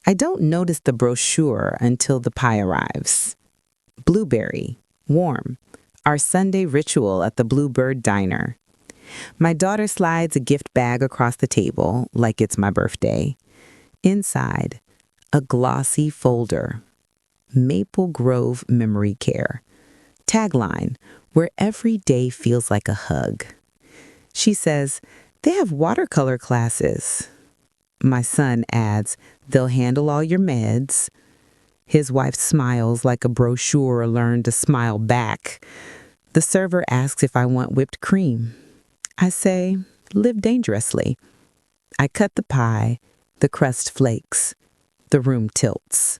I don't notice the brochure until the pie arrives. Blueberry, warm, our Sunday ritual at the Bluebird Diner. My daughter slides a gift bag across the table like it's my birthday. Inside, a glossy folder. Maple Grove Memory Care. Tagline, where every day feels like a hug. She says, they have watercolor classes. My son adds, they'll handle all your meds. His wife smiles like a brochure learned to smile back. The server asks if I want whipped cream. I say, live dangerously. I cut the pie, the crust flakes. The room tilts.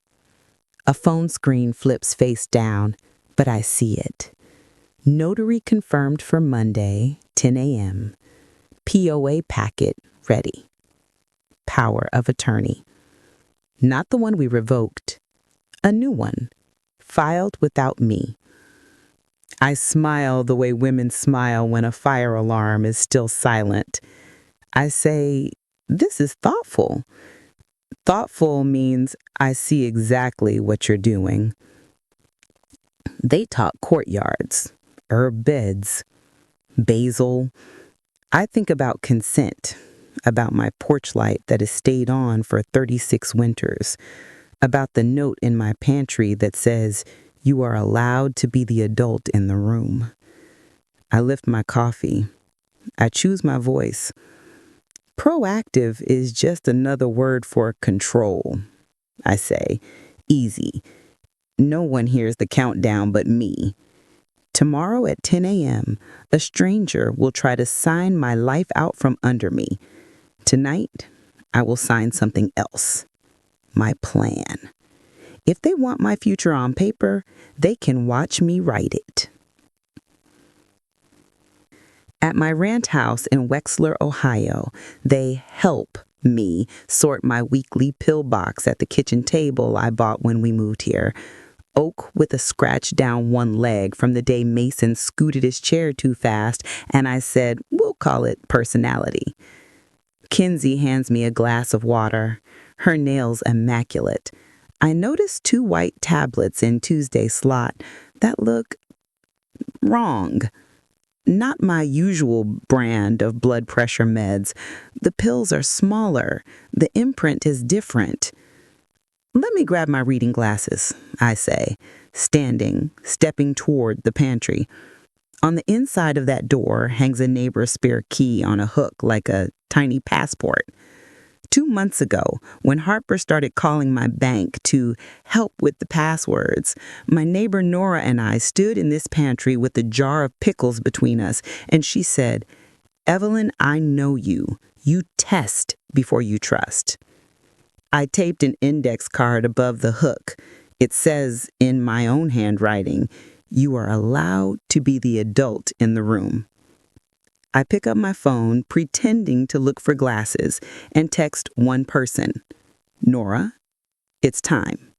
A phone screen flips face down, but I see it. Notary confirmed for Monday, 10 a.m. POA packet ready. Power of attorney. Not the one we revoked. A new one. Filed without me. I smile the way women smile when a fire alarm is still silent. I say, this is thoughtful. Thoughtful means I see exactly what you're doing. They talk courtyards, herb beds, basil. I think about consent, about my porch light that has stayed on for 36 winters, about the note in my pantry that says, you are allowed to be the adult in the room. I lift my coffee. I choose my voice. Proactive is just another word for control. I say, easy. No one hears the countdown but me. Tomorrow at 10 a.m., a stranger will try to sign my life out from under me. Tonight, I will sign something else. My plan. If they want my future on paper, they can watch me write it. At my ranch house in Wexler, Ohio, they help me sort my weekly pill box at the kitchen table I bought when we moved here. Oak with a scratch down one leg from the day Mason scooted his chair too fast, and I said, we'll call it personality. Kinsey hands me a glass of water, her nails immaculate. I notice 2 white tablets in Tuesday's slot that look wrong. Not my usual brand of blood pressure meds. The pills are smaller. The imprint is different. Let me grab my reading glasses, I say, stepping toward the pantry. On the inside of that door hangs a neighbor's spare key on a hook like a tiny passport. 2 months ago, when Harper started calling my bank to help with the passwords, my neighbor Nora and I stood in this pantry with a jar of pickles between us, and she said, Evelyn, I know you. You test before you trust. I taped an index card above the hook. It says in my own handwriting, you are allowed to be the adult in the room. I pick up my phone, pretending to look for glasses, and text one person. Nora, it's time.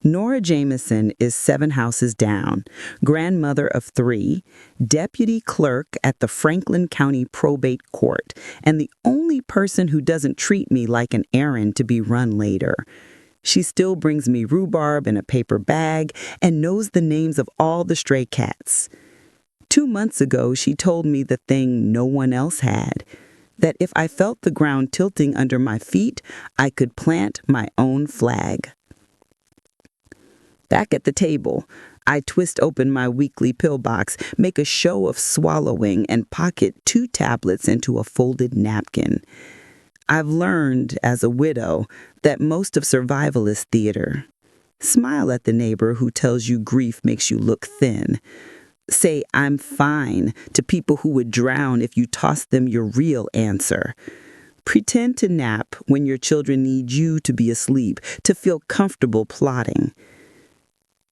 Nora Jameson is 7 houses down, grandmother of 3, deputy clerk at the Franklin County Probate Court, and the only person who doesn't treat me like an errand to be run later. She still brings me rhubarb in a paper bag and knows the names of all the stray cats. 2 months ago, she told me the thing no one else had, that if I felt the ground tilting under my feet, I could plant my own flag. Back at the table, I twist open my weekly pill box, make a show of swallowing, and pocket 2 tablets into a folded napkin. I've learned, as a widow, that most of survival is theater. Smile at the neighbor who tells you grief makes you look thin. Say, I'm fine to people who would drown if you toss them your real answer. Pretend to nap when your children need you to be asleep, to feel comfortable plotting.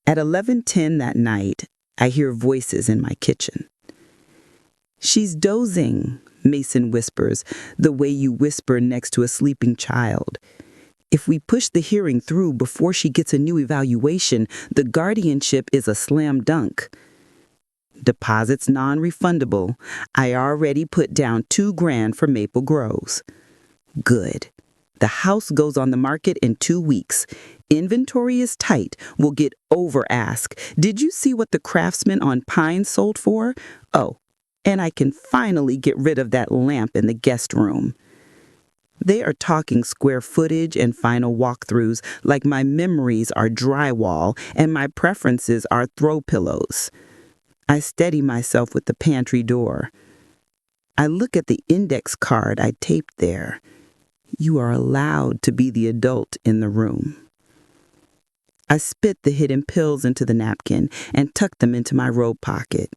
At 11:10 that night, I hear voices in my kitchen. She's dozing, Mason whispers, the way you whisper next to a sleeping child. If we push the hearing through before she gets a new evaluation, the guardianship is a slam dunk. Deposits non-refundable. I already put down $2,000 for Maple Groves. Good. The house goes on the market in 2 weeks. Inventory is tight. We'll get over ask. Did you see what the craftsman on Pine sold for? Oh, and I can finally get rid of that lamp in the guest room. They are talking square footage and final walkthroughs like my memories are drywall and my preferences are throw pillows. I steady myself with the pantry door. I look at the index card I taped there. You are allowed to be the adult in the room. I spit the hidden pills into the napkin and tuck them into my robe pocket.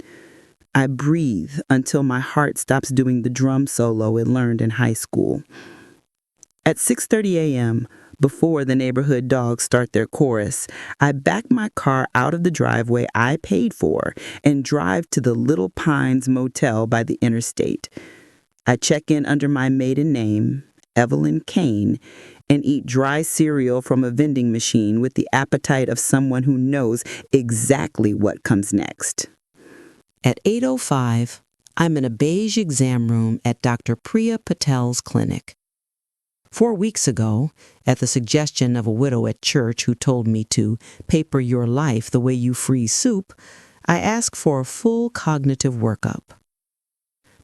I breathe until my heart stops doing the drum solo it learned in high school. At 6:30 a.m., before the neighborhood dogs start their chorus, I back my car out of the driveway I paid for and drive to the Little Pines Motel by the interstate. I check in under my maiden name, Evelyn Kane, and eat dry cereal from a vending machine with the appetite of someone who knows exactly what comes next. At 8:05, I'm in a beige exam room at Dr. Priya Patel's clinic. 4 weeks ago, at the suggestion of a widow at church who told me to paper your life the way you freeze soup, I asked for a full cognitive workup.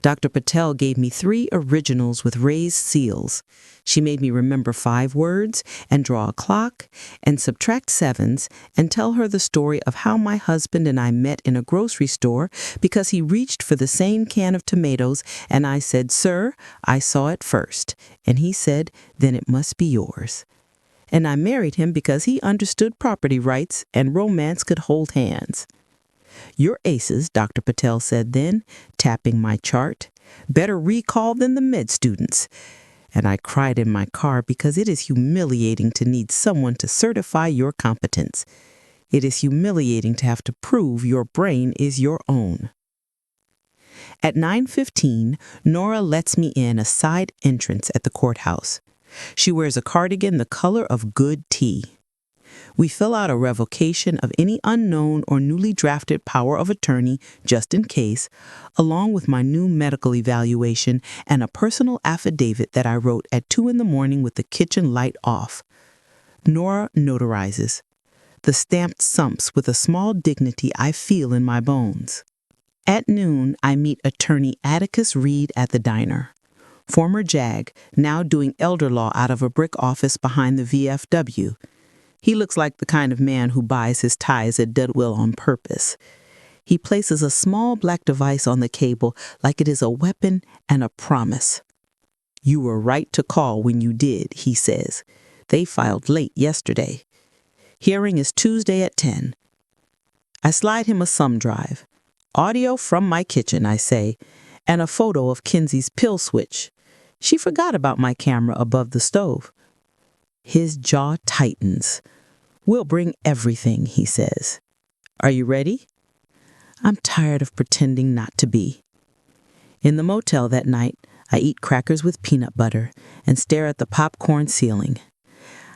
Dr. Patel gave me 3 originals with raised seals. She made me remember 5 words and draw a clock and subtract 7s and tell her the story of how my husband and I met in a grocery store because he reached for the same can of tomatoes and I said, "Sir, I saw it first." And he said, "Then it must be yours." And I married him because he understood property rights and romance could hold hands. "Your aces," Dr. Patel said then, tapping my chart. "Better recall than the med students." And I cried in my car because it is humiliating to need someone to certify your competence. It is humiliating to have to prove your brain is your own. At 9:15, Nora lets me in a side entrance at the courthouse. She wears a cardigan the color of good tea. We fill out a revocation of any unknown or newly drafted power of attorney, just in case, along with my new medical evaluation and a personal affidavit that I wrote at 2 a.m. with the kitchen light off. Nora notarizes. The stamp sumps with a small dignity I feel in my bones. At noon, I meet attorney Atticus Reed at the diner. Former JAG, now doing elder law out of a brick office behind the VFW. He looks like the kind of man who buys his ties at Deadwill on purpose. He places a small black device on the cable like it is a weapon and a promise. "You were right to call when you did," he says. "They filed late yesterday. Hearing is Tuesday at 10. I slide him a thumb drive. "Audio from my kitchen," I say, and a photo of Kenzie's pill switch. She forgot about my camera above the stove. His jaw tightens. "We'll bring everything," he says. "Are you ready?" I'm tired of pretending not to be. In the motel that night, I eat crackers with peanut butter and stare at the popcorn ceiling.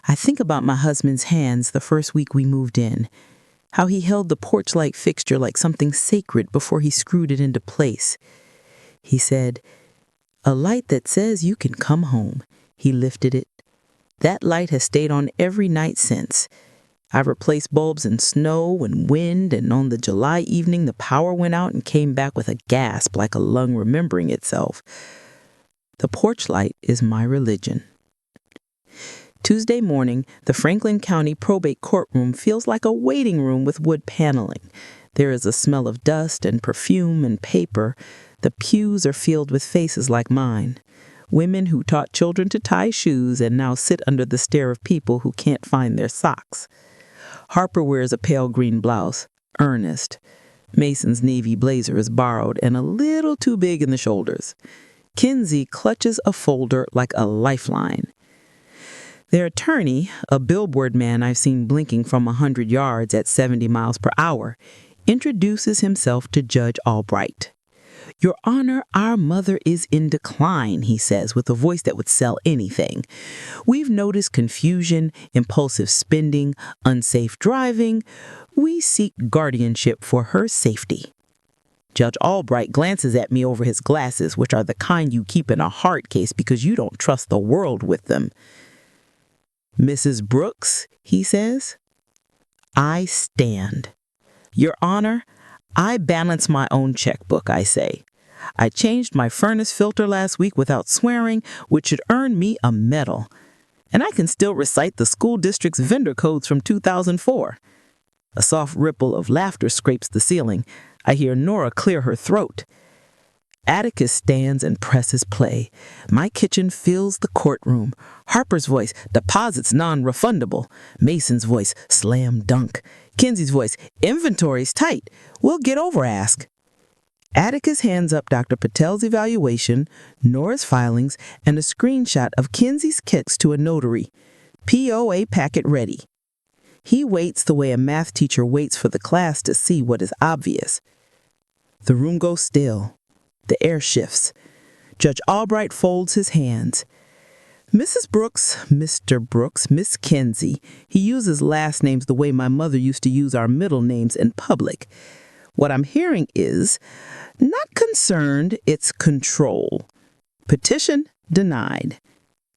I think about my husband's hands the first week we moved in, how he held the porch-light fixture like something sacred before he screwed it into place. He said, "A light that says you can come home." He lifted it. That light has stayed on every night since. I've replaced bulbs in snow and wind, and on the July evening the power went out and came back with a gasp like a lung remembering itself. The porch light is my religion. Tuesday morning, the Franklin County probate courtroom feels like a waiting room with wood paneling. There is a smell of dust and perfume and paper. The pews are filled with faces like mine. Women who taught children to tie shoes and now sit under the stare of people who can't find their socks. Harper wears a pale green blouse, earnest. Mason's navy blazer is borrowed and a little too big in the shoulders. Kenzie clutches a folder like a lifeline. Their attorney, a billboard man I've seen blinking from 100 yards at 70 miles per hour, introduces himself to Judge Albright. "Your Honor, our mother is in decline," he says with a voice that would sell anything. "We've noticed confusion, impulsive spending, unsafe driving. We seek guardianship for her safety." Judge Albright glances at me over his glasses, which are the kind you keep in a hard case because you don't trust the world with them. Mrs. Brooks, he says. I stand. Your Honor, I balance my own checkbook, I say. I changed my furnace filter last week without swearing, which should earn me a medal. And I can still recite the school district's vendor codes from 2004. A soft ripple of laughter scrapes the ceiling. I hear Nora clear her throat. Atticus stands and presses play. My kitchen fills the courtroom. Harper's voice, deposits non-refundable. Mason's voice, slam dunk. Kenzie's voice, inventory's tight. We'll get over ask. Atticus hands up Dr. Patel's evaluation, Nora's filings, and a screenshot of Kenzie's kicks to a notary. POA packet ready. He waits the way a math teacher waits for the class to see what is obvious. The room goes still. The air shifts. Judge Albright folds his hands. Mrs. Brooks, Mr. Brooks, Miss Kenzie. He uses last names the way my mother used to use our middle names in public. What I'm hearing is, not concerned, it's control. Petition denied.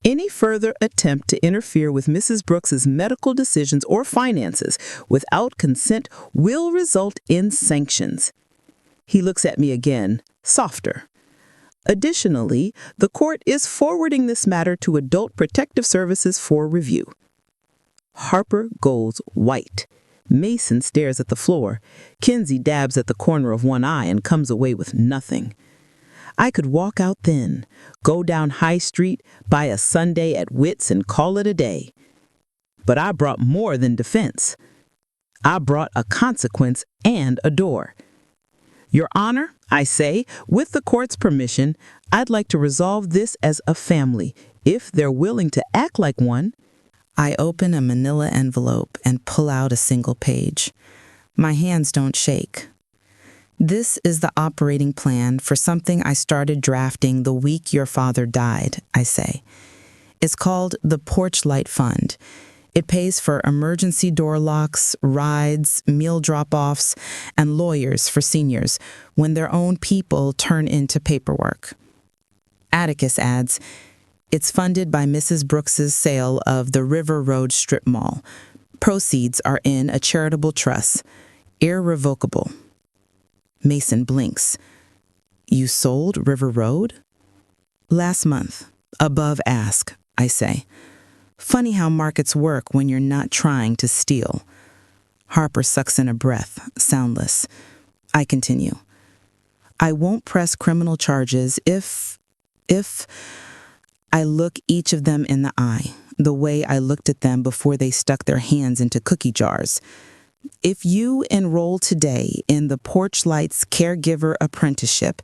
Any further attempt to interfere with Mrs. Brooks's medical decisions or finances without consent will result in sanctions. He looks at me again, softer. Additionally, the court is forwarding this matter to Adult Protective Services for review. Harper goes white. Mason stares at the floor. Kenzie dabs at the corner of one eye and comes away with nothing. I could walk out then, go down High Street, buy a sundae at Witt's and call it a day. But I brought more than defense. I brought a consequence and a door. Your Honor, I say, with the court's permission, I'd like to resolve this as a family, if they're willing to act like one. I open a manila envelope and pull out a single page. My hands don't shake. This is the operating plan for something I started drafting the week your father died, I say. It's called the Porch Light Fund. It pays for emergency door locks, rides, meal drop-offs, and lawyers for seniors when their own people turn into paperwork. Atticus adds, it's funded by Mrs. Brooks's sale of the River Road Strip Mall. Proceeds are in a charitable trust. Irrevocable. Mason blinks. You sold River Road? Last month. Above ask, I say. Funny how markets work when you're not trying to steal. Harper sucks in a breath, soundless. I continue. I won't press criminal charges if I look each of them in the eye, the way I looked at them before they stuck their hands into cookie jars. If you enroll today in the Porch Lights Caregiver Apprenticeship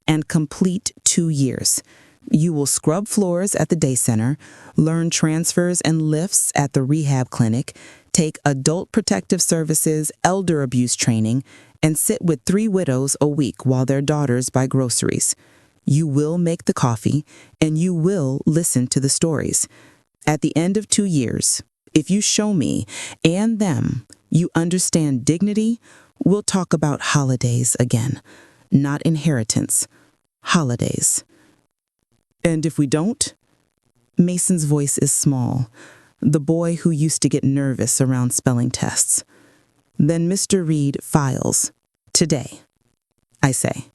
and complete 2 years, you will scrub floors at the day center, learn transfers and lifts at the rehab clinic, take Adult Protective Services elder abuse training, and sit with 3 widows a week while their daughters buy groceries. You will make the coffee, and you will listen to the stories. At the end of 2 years, if you show me and them you understand dignity, we'll talk about holidays again. Not inheritance. Holidays. And if we don't? Mason's voice is small, the boy who used to get nervous around spelling tests. Then Mr. Reed files. Today, I say.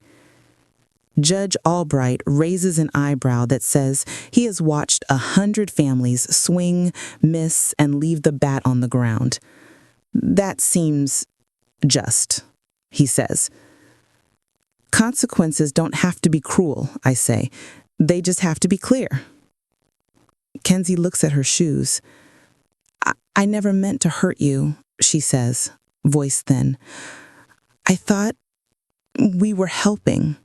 Judge Albright raises an eyebrow that says he has watched 100 families swing, miss, and leave the bat on the ground. That seems just, he says. Consequences don't have to be cruel, I say. They just have to be clear. Kenzie looks at her shoes. I never meant to hurt you, she says, voice thin. I thought we were helping.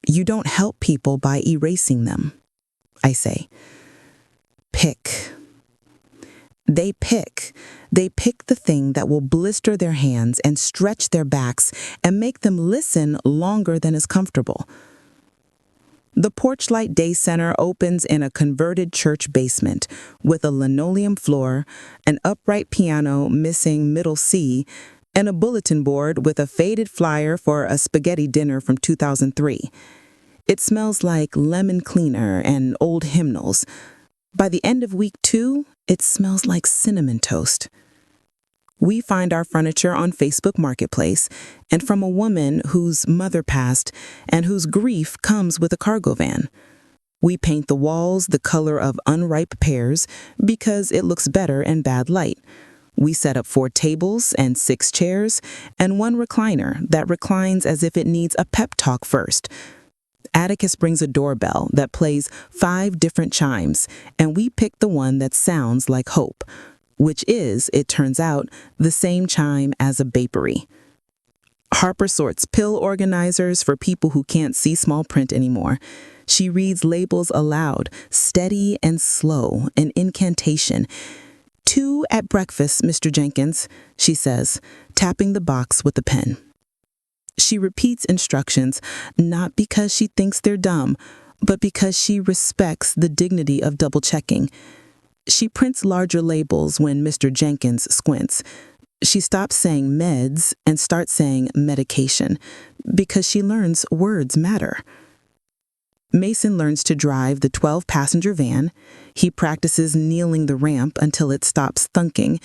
You don't help people by erasing them, I say. Pick. They pick. They pick the thing that will blister their hands and stretch their backs and make them listen longer than is comfortable. The Porchlight Day Center opens in a converted church basement with a linoleum floor, an upright piano missing middle C, and a bulletin board with a faded flyer for a spaghetti dinner from 2003. It smells like lemon cleaner and old hymnals. By the end of week 2, It smells like cinnamon toast. We find our furniture on Facebook Marketplace and from a woman whose mother passed and whose grief comes with a cargo van. We paint the walls the color of unripe pears because it looks better in bad light. We set up 4 tables and 6 chairs and 1 recliner that reclines as if it needs a pep talk first. Atticus brings a doorbell that plays 5 different chimes, and we pick the one that sounds like hope, which is, it turns out, the same chime as a bakery. Harper sorts pill organizers for people who can't see small print anymore. She reads labels aloud, steady and slow, an incantation. 2 at breakfast, Mr. Jenkins, she says, tapping the box with a pen. She repeats instructions, not because she thinks they're dumb, but because she respects the dignity of double-checking. She prints larger labels when Mr. Jenkins squints. She stops saying meds and starts saying medication because she learns words matter. Mason learns to drive the 12-passenger van. He practices kneeling the ramp until it stops thunking.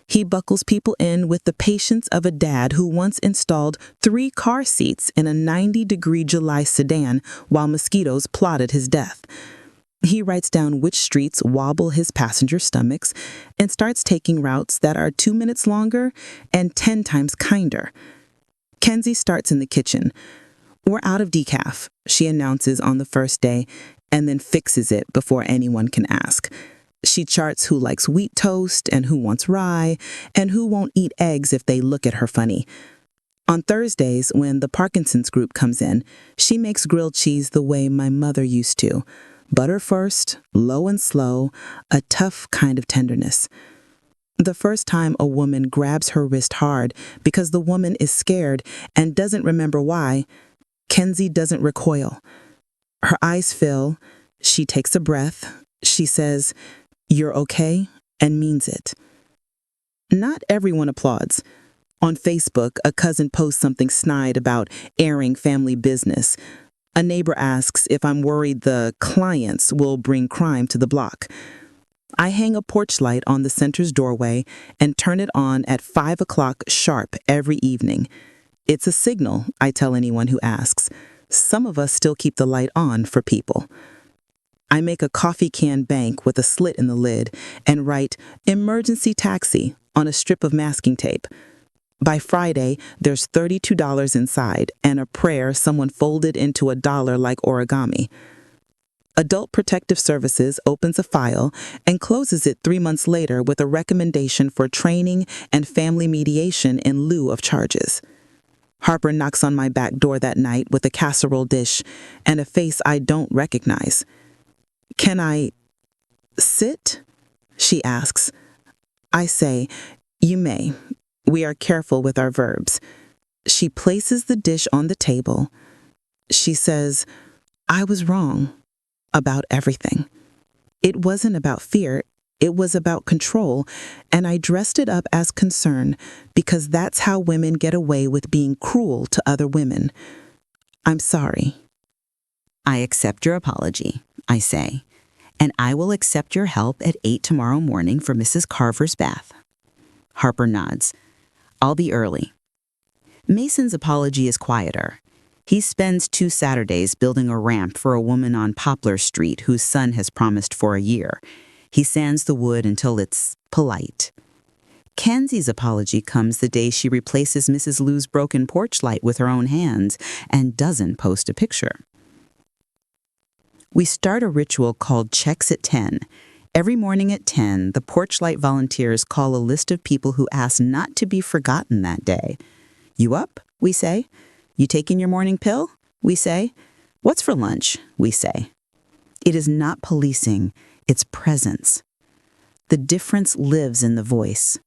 He buckles people in with the patience of a dad who once installed 3 car seats in a 90-degree July sedan while mosquitoes plotted his death. He writes down which streets wobble his passenger stomachs and starts taking routes that are 2 minutes longer and 10 times kinder. Kenzie starts in the kitchen. "We're out of decaf," she announces on the first day, and then fixes it before anyone can ask. She charts who likes wheat toast and who wants rye and who won't eat eggs if they look at her funny. On Thursdays, when the Parkinson's group comes in, she makes grilled cheese the way my mother used to. Butter first, low and slow, a tough kind of tenderness. The first time a woman grabs her wrist hard because the woman is scared and doesn't remember why, Kenzie doesn't recoil. Her eyes fill. She takes a breath. She says, "You're okay," and means it. Not everyone applauds. On Facebook, a cousin posts something snide about airing family business. A neighbor asks if I'm worried the clients will bring crime to the block. I hang a porch light on the center's doorway and turn it on at 5 o'clock sharp every evening. It's a signal, I tell anyone who asks. Some of us still keep the light on for people. I make a coffee can bank with a slit in the lid and write "emergency taxi" on a strip of masking tape. By Friday, there's $32 inside and a prayer someone folded into $1 like origami. Adult Protective Services opens a file and closes it 3 months later with a recommendation for training and family mediation in lieu of charges. Harper knocks on my back door that night with a casserole dish and a face I don't recognize. "Can I sit?" she asks. I say, "You may. We are careful with our verbs." She places the dish on the table. She says, "I was wrong about everything. It wasn't about fear. It was about control, and I dressed it up as concern because that's how women get away with being cruel to other women. I'm sorry." "I accept your apology," I say, "and I will accept your help at 8 tomorrow morning for Mrs. Carver's bath." Harper nods. "I'll be early." Mason's apology is quieter. He spends 2 Saturdays building a ramp for a woman on Poplar Street whose son has promised for a year. He sands the wood until it's polite. Kenzie's apology comes the day she replaces Mrs. Lou's broken porch light with her own hands and doesn't post a picture. We start a ritual called Checks at 10. Every morning at 10, the porch light volunteers call a list of people who ask not to be forgotten that day. "You up?" we say. "You taking your morning pill?" we say. "What's for lunch?" we say. It is not policing, it's presence. The difference lives in the voice.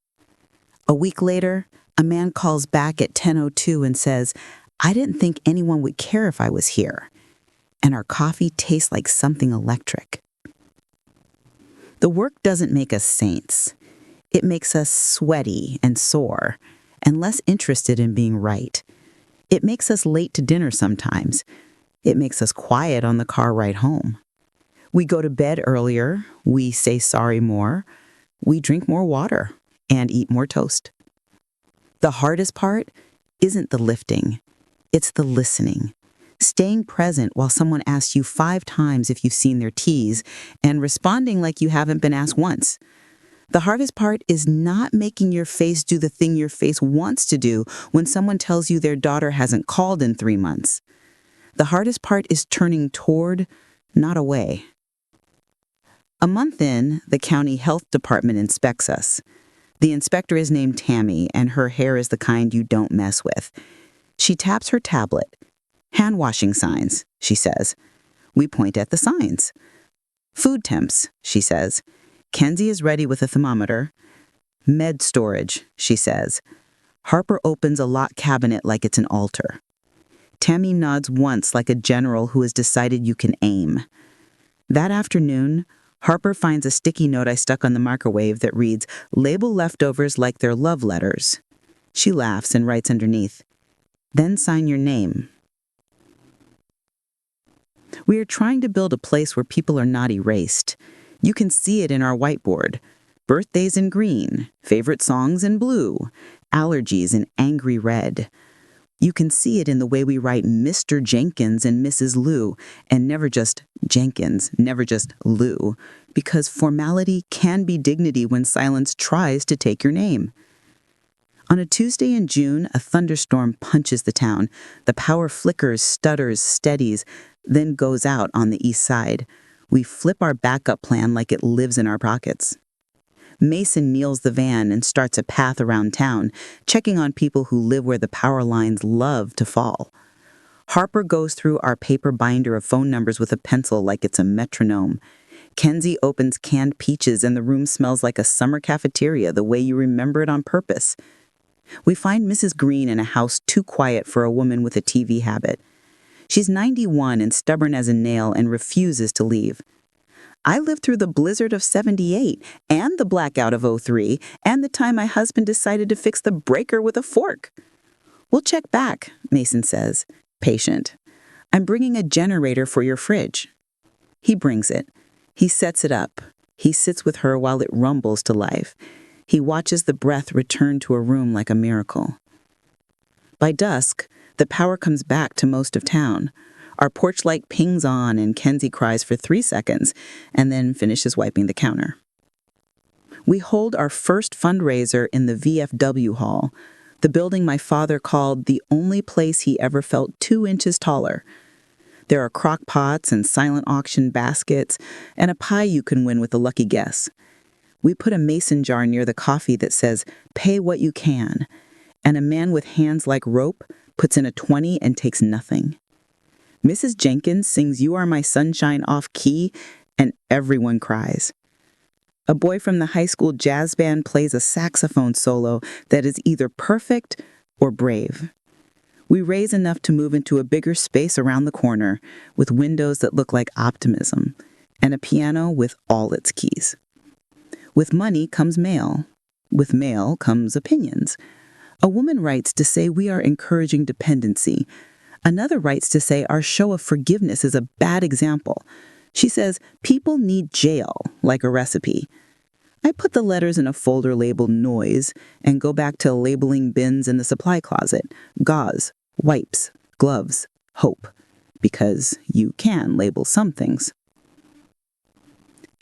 A week later, a man calls back at 10:02 and says, "I didn't think anyone would care if I was here." And our coffee tastes like something electric. The work doesn't make us saints. It makes us sweaty and sore and less interested in being right. It makes us late to dinner sometimes. It makes us quiet on the car ride home. We go to bed earlier. We say sorry more. We drink more water and eat more toast. The hardest part isn't the lifting. It's the listening. Staying present while someone asks you 5 times if you've seen their teas and responding like you haven't been asked once. The hardest part is not making your face do the thing your face wants to do when someone tells you their daughter hasn't called in 3 months. The hardest part is turning toward, not away. A month in, the county health department inspects us. The inspector is named Tammy, and her hair is the kind you don't mess with. She taps her tablet. Hand washing signs, she says. We point at the signs. Food temps, she says. Kenzie is ready with a thermometer. Med storage, she says. Harper opens a locked cabinet like it's an altar. Tammy nods once like a general who has decided you can aim. That afternoon, Harper finds a sticky note I stuck on the microwave that reads, "Label leftovers like they're love letters." She laughs and writes underneath, "Then sign your name." We are trying to build a place where people are not erased. You can see it in our whiteboard. Birthdays in green, favorite songs in blue, allergies in angry red. You can see it in the way we write Mr. Jenkins and Mrs. Lou, and never just Jenkins, never just Lou, because formality can be dignity when silence tries to take your name. On a Tuesday in June, a thunderstorm punches the town. The power flickers, stutters, steadies, then goes out on the east side. We flip our backup plan like it lives in our pockets. Mason kneels the van and starts a path around town, checking on people who live where the power lines love to fall. Harper goes through our paper binder of phone numbers with a pencil like it's a metronome. Kenzie opens canned peaches and the room smells like a summer cafeteria the way you remember it on purpose. We find Mrs. Green in a house too quiet for a woman with a TV habit. She's 91 and stubborn as a nail and refuses to leave. I lived through the blizzard of 78 and the blackout of 03 and the time my husband decided to fix the breaker with a fork. We'll check back, Mason says, patient. I'm bringing a generator for your fridge. He brings it. He sets it up. He sits with her while it rumbles to life. He watches the breath return to a room like a miracle. By dusk, the power comes back to most of town. Our porch light pings on and Kenzie cries for 3 seconds and then finishes wiping the counter. We hold our first fundraiser in the VFW hall, the building my father called the only place he ever felt 2 inches taller. There are crock pots and silent auction baskets and a pie you can win with a lucky guess. We put a mason jar near the coffee that says, "Pay what you can," and a man with hands like rope puts in a 20 and takes nothing. Mrs. Jenkins sings "You Are My Sunshine" off key, and everyone cries. A boy from the high school jazz band plays a saxophone solo that is either perfect or brave. We raise enough to move into a bigger space around the corner with windows that look like optimism and a piano with all its keys. With money comes mail. With mail comes opinions. A woman writes to say we are encouraging dependency. Another writes to say our show of forgiveness is a bad example. She says people need jail, like a recipe. I put the letters in a folder labeled noise and go back to labeling bins in the supply closet, gauze, wipes, gloves, hope, because you can label some things.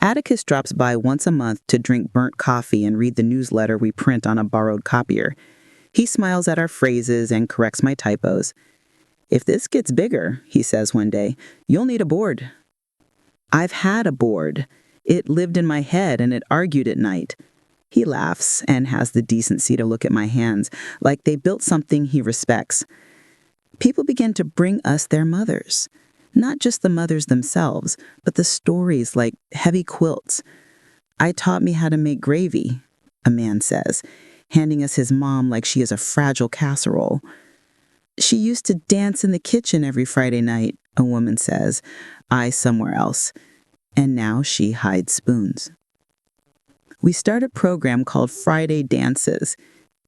Atticus drops by once a month to drink burnt coffee and read the newsletter we print on a borrowed copier. He smiles at our phrases and corrects my typos. "If this gets bigger," he says one day, "you'll need a board." I've had a board. It lived in my head and it argued at night. He laughs and has the decency to look at my hands, like they built something he respects. People begin to bring us their mothers. Not just the mothers themselves, but the stories like heavy quilts. "I taught me how to make gravy," a man says, handing us his mom like she is a fragile casserole. "She used to dance in the kitchen every Friday night," a woman says, I somewhere else. "And now she hides spoons." We start a program called Friday Dances.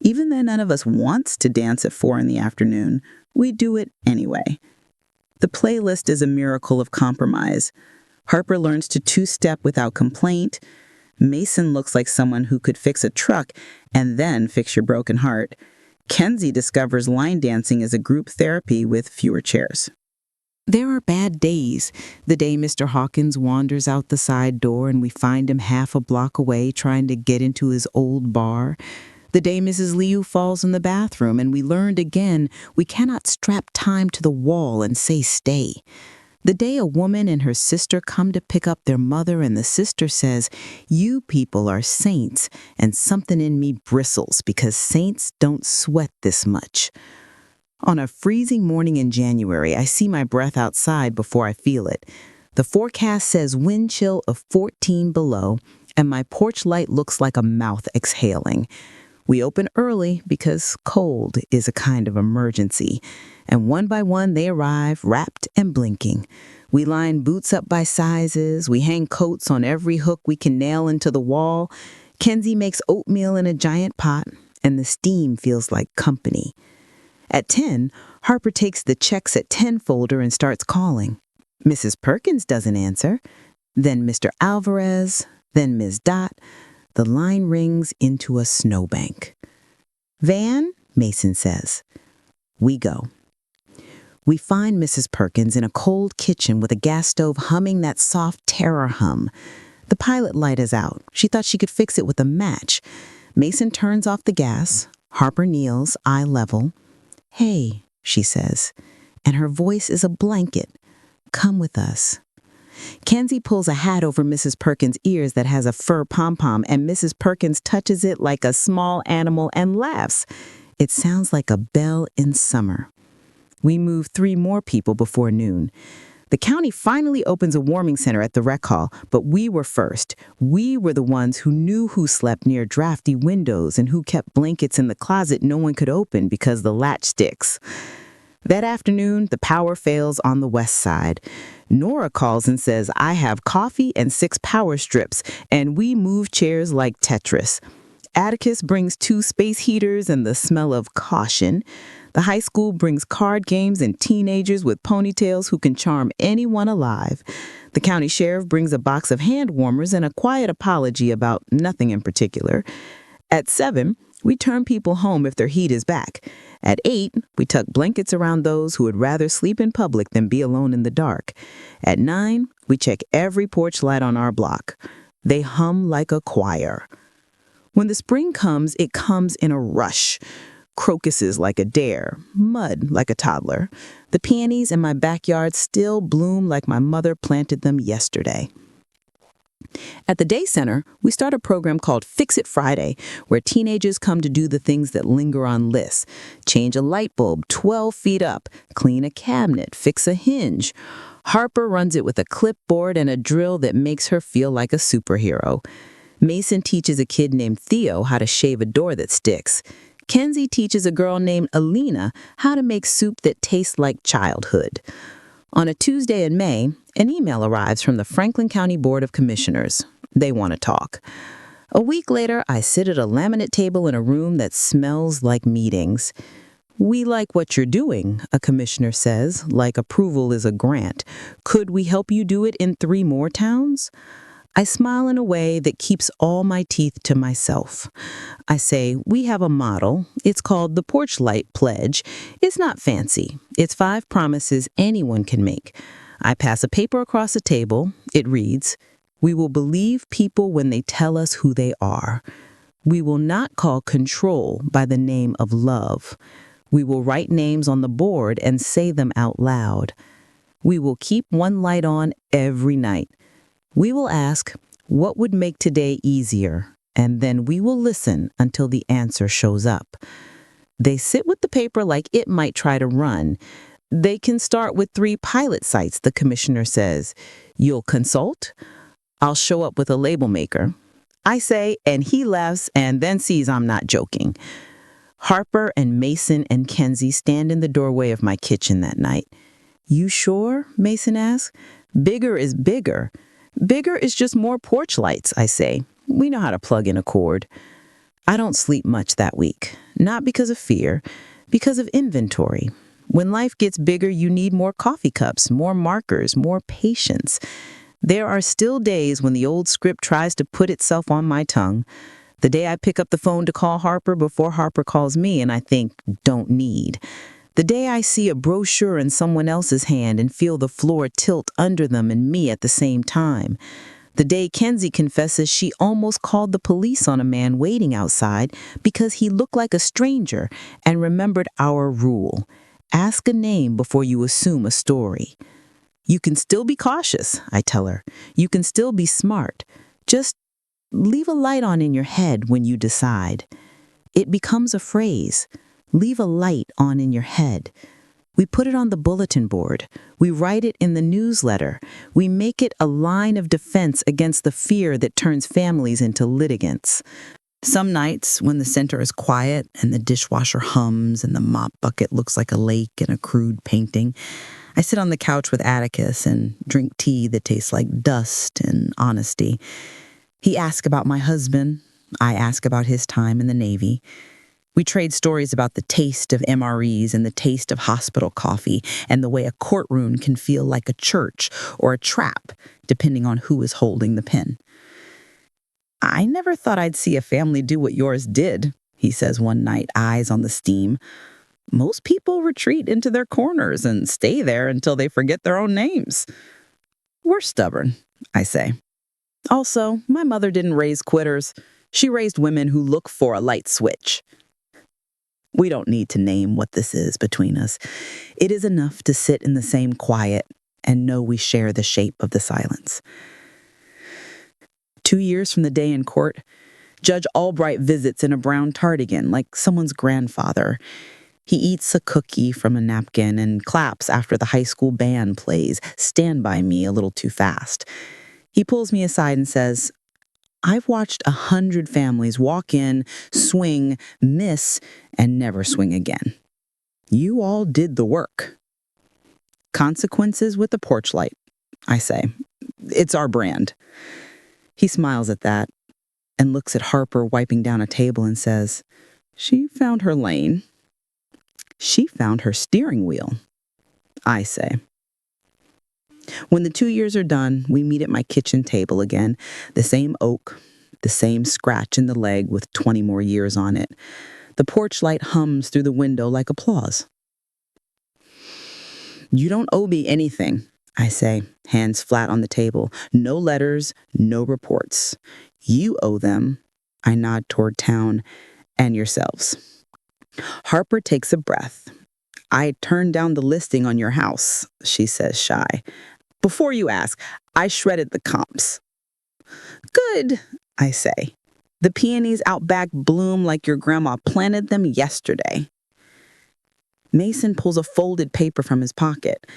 Even though none of us wants to dance at 4 in the afternoon, we do it anyway. The playlist is a miracle of compromise. Harper learns to 2-step without complaint. Mason looks like someone who could fix a truck and then fix your broken heart. Kenzie discovers line dancing is a group therapy with fewer chairs. There are bad days. The day Mr. Hawkins wanders out the side door and we find him half a block away trying to get into his old bar. The day Mrs. Liu falls in the bathroom and we learned again we cannot strap time to the wall and say stay. The day a woman and her sister come to pick up their mother and the sister says, "You people are saints," and something in me bristles because saints don't sweat this much. On a freezing morning in January, I see my breath outside before I feel it. The forecast says wind chill of 14 below, and my porch light looks like a mouth exhaling. We open early because cold is a kind of emergency, and one by one they arrive, wrapped and blinking. We line boots up by sizes, we hang coats on every hook we can nail into the wall. Kenzie makes oatmeal in a giant pot, and the steam feels like company. At 10, Harper takes the checks at 10 folder and starts calling. Mrs. Perkins doesn't answer. Then Mr. Alvarez, then Ms. Dot. The line rings into a snowbank. "Van," Mason says. We go. We find Mrs. Perkins in a cold kitchen with a gas stove humming that soft terror hum. The pilot light is out. She thought she could fix it with a match. Mason turns off the gas. Harper kneels, eye level. "Hey," she says, and her voice is a blanket. "Come with us." Kenzie pulls a hat over Mrs. Perkins' ears that has a fur pom-pom, and Mrs. Perkins touches it like a small animal and laughs. It sounds like a bell in summer. We move 3 more people before noon. The county finally opens a warming center at the rec hall, but we were first. We were the ones who knew who slept near drafty windows and who kept blankets in the closet no one could open because the latch sticks. That afternoon, the power fails on the west side. Nora calls and says, "I have coffee and 6 power strips," and we move chairs like Tetris. Atticus brings 2 space heaters and the smell of caution. The high school brings card games and teenagers with ponytails who can charm anyone alive. The county sheriff brings a box of hand warmers and a quiet apology about nothing in particular. At 7, we turn people home if their heat is back. At 8, we tuck blankets around those who would rather sleep in public than be alone in the dark. At 9, we check every porch light on our block. They hum like a choir. When the spring comes, it comes in a rush. Crocuses like a dare, mud like a toddler. The peonies in my backyard still bloom like my mother planted them yesterday. At the day center, we start a program called Fix It Friday, where teenagers come to do the things that linger on lists. Change a light bulb 12 feet up, clean a cabinet, fix a hinge. Harper runs it with a clipboard and a drill that makes her feel like a superhero. Mason teaches a kid named Theo how to shave a door that sticks. Kenzie teaches a girl named Alina how to make soup that tastes like childhood. On a Tuesday in May, an email arrives from the Franklin County Board of Commissioners. They want to talk. A week later, I sit at a laminate table in a room that smells like meetings. "We like what you're doing," a commissioner says, like approval is a grant. "Could we help you do it in 3 more towns?" I smile in a way that keeps all my teeth to myself. I say, "We have a model. It's called the Porch Light Pledge. It's not fancy. It's 5 promises anyone can make." I pass a paper across the table. It reads, "We will believe people when they tell us who they are. We will not call control by the name of love. We will write names on the board and say them out loud. We will keep one light on every night. We will ask, what would make today easier? And then we will listen until the answer shows up." They sit with the paper like it might try to run. "They can start with 3 pilot sites," the commissioner says. "You'll consult?" I'll show up with a label maker. I say, and he laughs and then sees I'm not joking. Harper and Mason and Kenzie stand in the doorway of my kitchen that night. "You sure?" Mason asks. "Bigger is bigger." "Bigger is just more porch lights," I say. "We know how to plug in a cord." I don't sleep much that week. Not because of fear, because of inventory. When life gets bigger, you need more coffee cups, more markers, more patience. There are still days when the old script tries to put itself on my tongue. The day I pick up the phone to call Harper before Harper calls me and I think, don't need. The day I see a brochure in someone else's hand and feel the floor tilt under them and me at the same time. The day Kenzie confesses she almost called the police on a man waiting outside because he looked like a stranger and remembered our rule. Ask a name before you assume a story. You can still be cautious, I tell her. You can still be smart. Just leave a light on in your head when you decide. It becomes a phrase. Leave a light on in your head. We put it on the bulletin board. We write it in the newsletter. We make it a line of defense against the fear that turns families into litigants. Some nights, when the center is quiet and the dishwasher hums and the mop bucket looks like a lake in a crude painting, I sit on the couch with Atticus and drink tea that tastes like dust and honesty. He asks about my husband. I ask about his time in the Navy. We trade stories about the taste of MREs and the taste of hospital coffee and the way a courtroom can feel like a church or a trap, depending on who is holding the pen. I never thought I'd see a family do what yours did, he says one night, eyes on the steam. Most people retreat into their corners and stay there until they forget their own names. We're stubborn, I say. Also, my mother didn't raise quitters. She raised women who look for a light switch. We don't need to name what this is between us. It is enough to sit in the same quiet and know we share the shape of the silence. 2 years from the day in court, Judge Albright visits in a brown tardigan like someone's grandfather. He eats a cookie from a napkin and claps after the high school band plays Stand By Me a little too fast. He pulls me aside and says, I've watched 100 families walk in, swing, miss, and never swing again. You all did the work. Consequences with the porch light, I say. It's our brand. He smiles at that and looks at Harper wiping down a table and says, She found her lane. She found her steering wheel, I say. When the 2 years are done, we meet at my kitchen table again, the same oak, the same scratch in the leg with 20 more years on it. The porch light hums through the window like applause. You don't owe me anything, I say, hands flat on the table. No letters, no reports. You owe them, I nod toward town, and yourselves. Harper takes a breath. I turned down the listing on your house, she says shy. Before you ask, I shredded the comps. Good, I say. The peonies out back bloom like your grandma planted them yesterday. Mason pulls a folded paper from his pocket.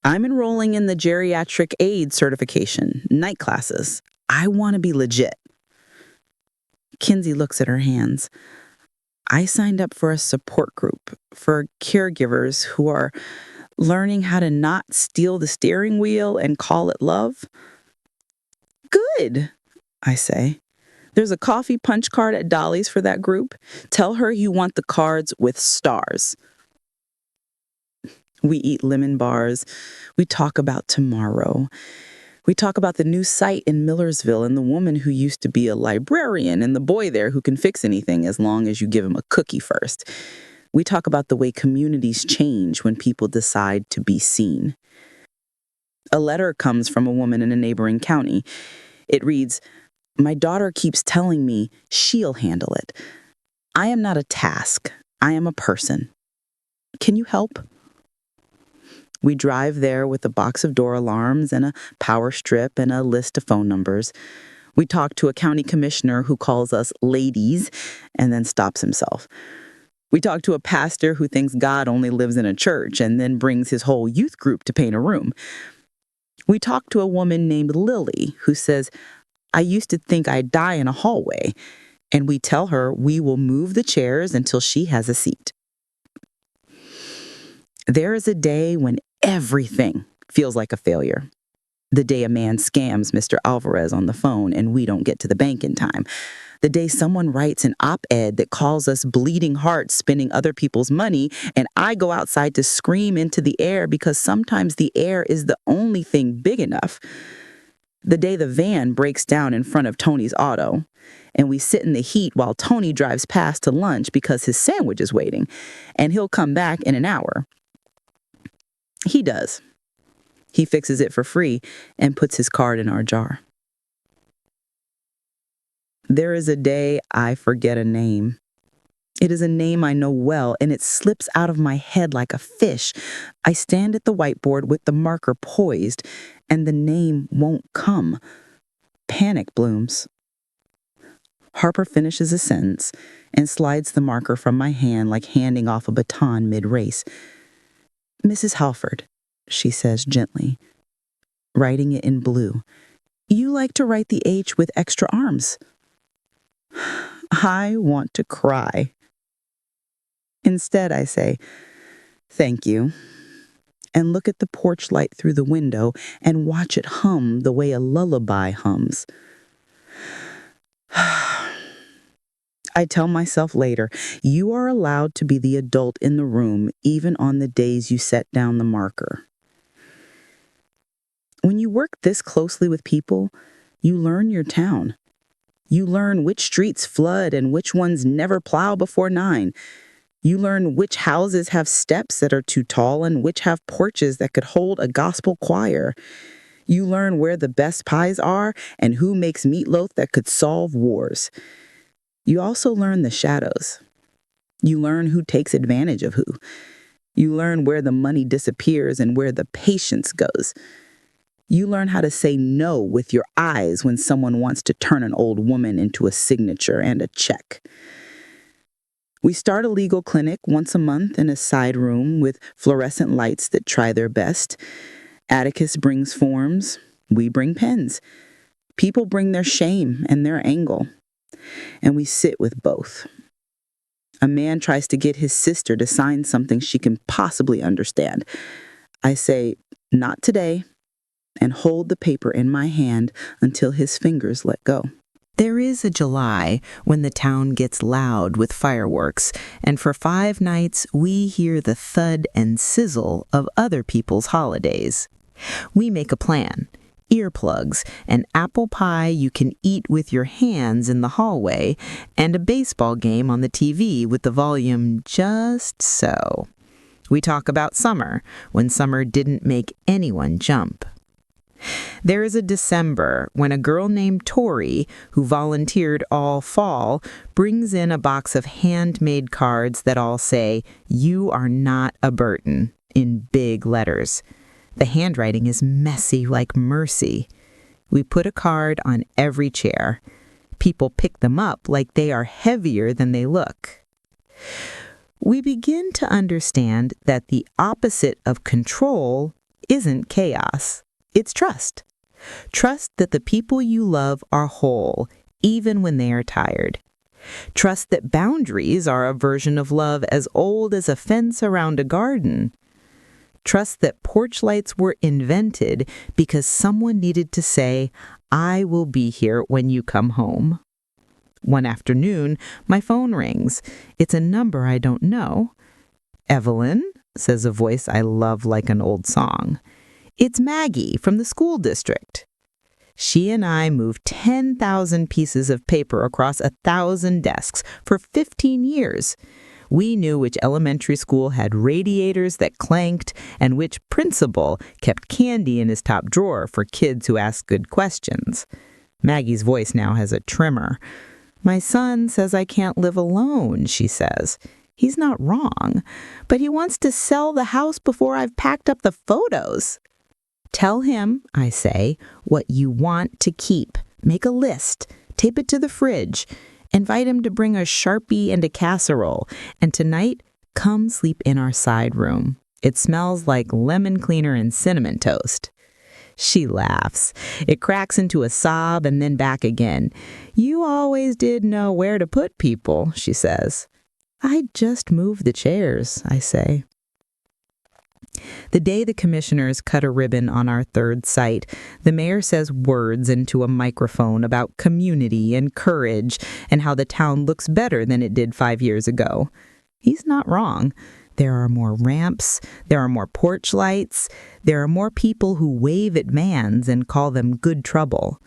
I'm enrolling in the geriatric aid certification, night classes. I want to be legit. Kinsey looks at her hands. I signed up for a support group for caregivers who are learning how to not steal the steering wheel and call it love. Good, I say. There's a coffee punch card at Dolly's for that group. Tell her you want the cards with stars. We eat lemon bars. We talk about tomorrow. We talk about the new site in Millersville and the woman who used to be a librarian and the boy there who can fix anything as long as you give him a cookie first. We talk about the way communities change when people decide to be seen. A letter comes from a woman in a neighboring county. It reads, My daughter keeps telling me she'll handle it. I am not a task. I am a person. Can you help? We drive there with a box of door alarms and a power strip and a list of phone numbers. We talk to a county commissioner who calls us ladies and then stops himself. We talk to a pastor who thinks God only lives in a church and then brings his whole youth group to paint a room. We talk to a woman named Lily who says, I used to think I'd die in a hallway. And we tell her we will move the chairs until she has a seat. There is a day when everything feels like a failure. The day a man scams Mr. Alvarez on the phone and we don't get to the bank in time. The day someone writes an op-ed that calls us bleeding hearts spending other people's money, and I go outside to scream into the air because sometimes the air is the only thing big enough. The day the van breaks down in front of Tony's auto, and we sit in the heat while Tony drives past to lunch because his sandwich is waiting, and he'll come back in an hour. He does. He fixes it for free and puts his card in our jar. There is a day I forget a name. It is a name I know well, and it slips out of my head like a fish. I stand at the whiteboard with the marker poised, and the name won't come. Panic blooms. Harper finishes a sentence and slides the marker from my hand like handing off a baton mid-race. "Mrs. Halford," she says gently, writing it in blue. "You like to write the H with extra arms." I want to cry. Instead, I say, "Thank you," and look at the porch light through the window and watch it hum the way a lullaby hums. I tell myself later, you are allowed to be the adult in the room even on the days you set down the marker. When you work this closely with people, you learn your town. You learn which streets flood and which ones never plow before 9. You learn which houses have steps that are too tall and which have porches that could hold a gospel choir. You learn where the best pies are and who makes meatloaf that could solve wars. You also learn the shadows. You learn who takes advantage of who. You learn where the money disappears and where the patience goes. You learn how to say no with your eyes when someone wants to turn an old woman into a signature and a check. We start a legal clinic once a month in a side room with fluorescent lights that try their best. Atticus brings forms. We bring pens. People bring their shame and their angle. And we sit with both. A man tries to get his sister to sign something she can possibly understand. I say, "Not today," and hold the paper in my hand until his fingers let go. There is a July when the town gets loud with fireworks, and for 5 nights we hear the thud and sizzle of other people's holidays. We make a plan. Earplugs, an apple pie you can eat with your hands in the hallway, and a baseball game on the TV with the volume just so. We talk about summer, when summer didn't make anyone jump. There is a December when a girl named Tori, who volunteered all fall, brings in a box of handmade cards that all say, "You are not a Burton," in big letters. The handwriting is messy like mercy. We put a card on every chair. People pick them up like they are heavier than they look. We begin to understand that the opposite of control isn't chaos. It's trust. Trust that the people you love are whole, even when they are tired. Trust that boundaries are a version of love as old as a fence around a garden. Trust that porch lights were invented because someone needed to say, "I will be here when you come home." One afternoon, my phone rings. It's a number I don't know. "Evelyn," says a voice I love like an old song. "It's Maggie from the school district." She and I moved 10,000 pieces of paper across 1,000 desks for 15 years. We knew which elementary school had radiators that clanked and which principal kept candy in his top drawer for kids who asked good questions. Maggie's voice now has a tremor. "My son says I can't live alone," she says. "He's not wrong, but he wants to sell the house before I've packed up the photos." "Tell him," I say, "what you want to keep. Make a list. Tape it to the fridge. Invite him to bring a Sharpie and a casserole. And tonight, come sleep in our side room. It smells like lemon cleaner and cinnamon toast." She laughs. It cracks into a sob and then back again. "You always did know where to put people," she says. "I just moved the chairs," I say. The day the commissioners cut a ribbon on our third site, the mayor says words into a microphone about community and courage and how the town looks better than it did 5 years ago. He's not wrong. There are more ramps, there are more porch lights, there are more people who wave at vans and call them good trouble.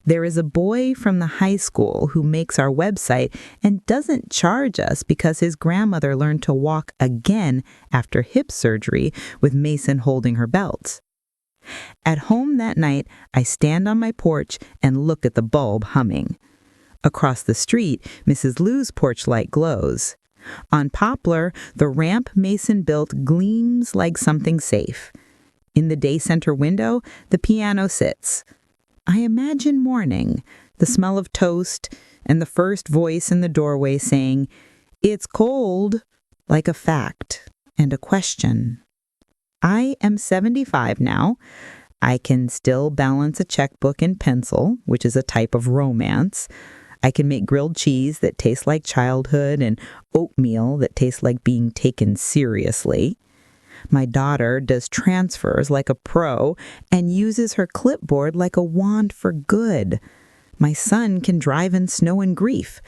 There is a boy from the high school who makes our website and doesn't charge us because his grandmother learned to walk again after hip surgery with Mason holding her belt. At home that night, I stand on my porch and look at the bulb humming. Across the street, Mrs. Lou's porch light glows. On Poplar, the ramp Mason built gleams like something safe. In the day center window, the piano sits. I imagine morning, the smell of toast, and the first voice in the doorway saying, "It's cold," like a fact and a question. I am 75 now. I can still balance a checkbook in pencil, which is a type of romance. I can make grilled cheese that tastes like childhood and oatmeal that tastes like being taken seriously. My daughter does transfers like a pro and uses her clipboard like a wand for good. My son can drive in snow and grief.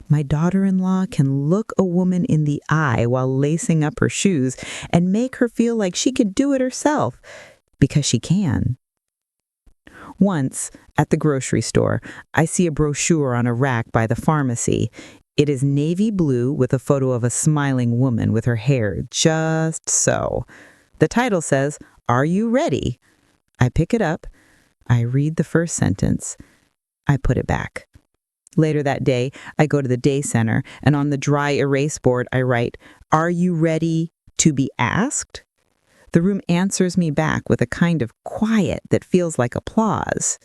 My daughter-in-law can look a woman in the eye while lacing up her shoes and make her feel like she could do it herself, because she can. Once, at the grocery store, I see a brochure on a rack by the pharmacy. It is navy blue with a photo of a smiling woman with her hair just so. The title says, "Are you ready?" I pick it up. I read the first sentence. I put it back. Later that day, I go to the day center, and on the dry erase board, I write, "Are you ready to be asked?" The room answers me back with a kind of quiet that feels like applause.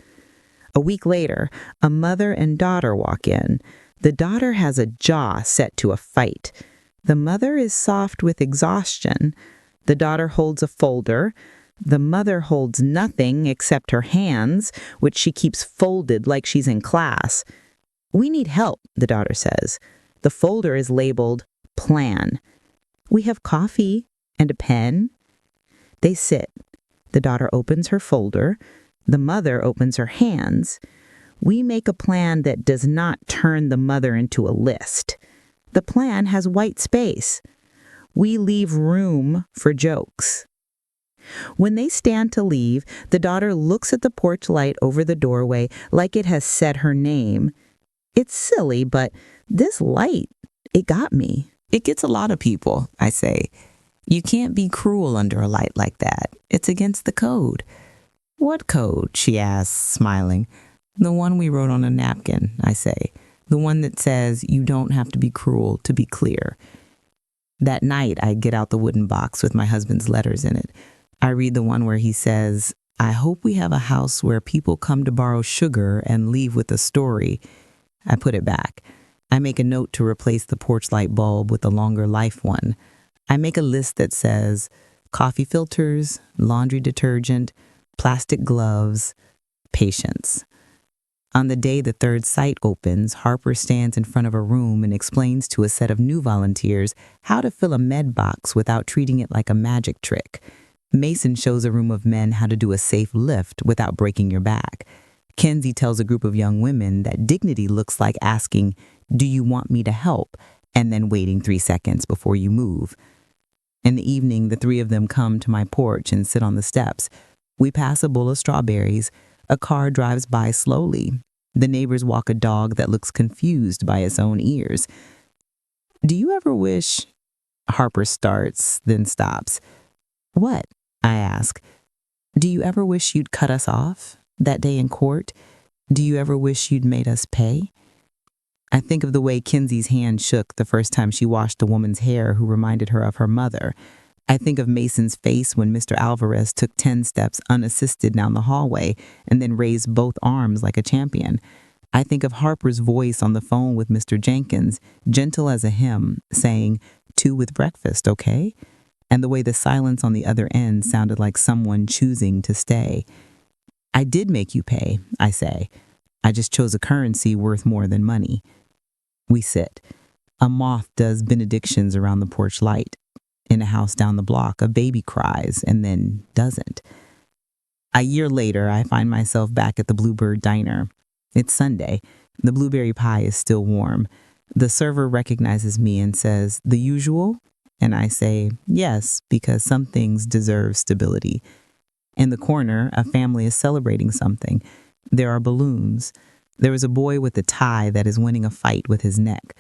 A week later, a mother and daughter walk in. The daughter has a jaw set to a fight. The mother is soft with exhaustion. The daughter holds a folder. The mother holds nothing except her hands, which she keeps folded like she's in class. "We need help," the daughter says. The folder is labeled Plan. We have coffee and a pen. They sit. The daughter opens her folder. The mother opens her hands. We make a plan that does not turn the mother into a list. The plan has white space. We leave room for jokes. When they stand to leave, the daughter looks at the porch light over the doorway like it has said her name. It's silly, but this light, it got me. It gets a lot of people, I say. You can't be cruel under a light like that. It's against the code. What code? She asks, smiling. The one we wrote on a napkin, I say. The one that says you don't have to be cruel to be clear. That night, I get out the wooden box with my husband's letters in it. I read the one where he says, "I hope we have a house where people come to borrow sugar and leave with a story." I put it back. I make a note to replace the porch light bulb with a longer life one. I make a list that says coffee filters, laundry detergent, plastic gloves, patience. On the day the third site opens, Harper stands in front of a room and explains to a set of new volunteers how to fill a med box without treating it like a magic trick. Mason shows a room of men how to do a safe lift without breaking your back. Kenzie tells a group of young women that dignity looks like asking, "Do you want me to help?" and then waiting 3 seconds before you move. In the evening, the three of them come to my porch and sit on the steps. We pass a bowl of strawberries. A car drives by slowly. The neighbors walk a dog that looks confused by its own ears. "Do you ever wish—" Harper starts, then stops. "What?" I ask. "Do you ever wish you'd cut us off that day in court? Do you ever wish you'd made us pay?" I think of the way Kenzie's hand shook the first time she washed a woman's hair who reminded her of her mother. I think of Mason's face when Mr. Alvarez took 10 steps unassisted down the hallway and then raised both arms like a champion. I think of Harper's voice on the phone with Mr. Jenkins, gentle as a hymn, saying, "2 with breakfast, okay?" And the way the silence on the other end sounded like someone choosing to stay. "I did make you pay," I say. "I just chose a currency worth more than money." We sit. A moth does benedictions around the porch light. In a house down the block, a baby cries and then doesn't. A year later, I find myself back at the Bluebird Diner. It's Sunday. The blueberry pie is still warm. The server recognizes me and says, "The usual?" And I say, "Yes, because some things deserve stability." In the corner, a family is celebrating something. There are balloons. There is a boy with a tie that is winning a fight with his neck.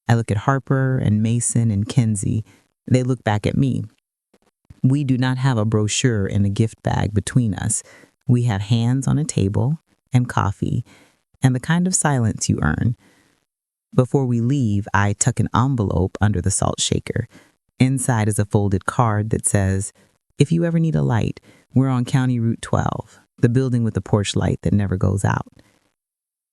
I look at Harper and Mason and Kenzie. They look back at me. We do not have a brochure and a gift bag between us. We have hands on a table and coffee and the kind of silence you earn. Before we leave, I tuck an envelope under the salt shaker. Inside is a folded card that says, "If you ever need a light, we're on County Route 12, the building with the porch light that never goes out."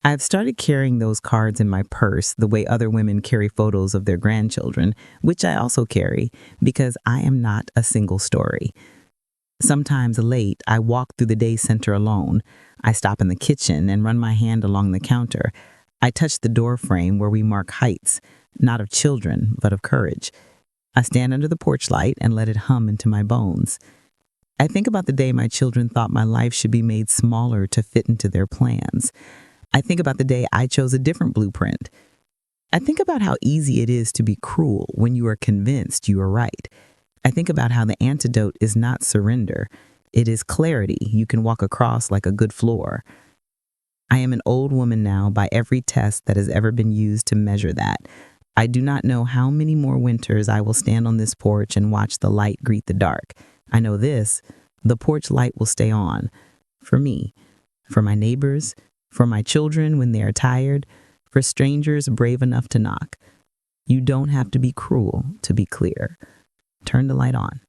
I've started carrying those cards in my purse the way other women carry photos of their grandchildren, which I also carry because I am not a single story. Sometimes late, I walk through the day center alone. I stop in the kitchen and run my hand along the counter. I touch the door frame where we mark heights, not of children, but of courage. I stand under the porch light and let it hum into my bones. I think about the day my children thought my life should be made smaller to fit into their plans. I think about the day I chose a different blueprint. I think about how easy it is to be cruel when you are convinced you are right. I think about how the antidote is not surrender. It is clarity you can walk across like a good floor. I am an old woman now by every test that has ever been used to measure that. I do not know how many more winters I will stand on this porch and watch the light greet the dark. I know this, the porch light will stay on. For me, for my neighbors, for my children when they are tired, for strangers brave enough to knock. You don't have to be cruel to be clear. Turn the light on.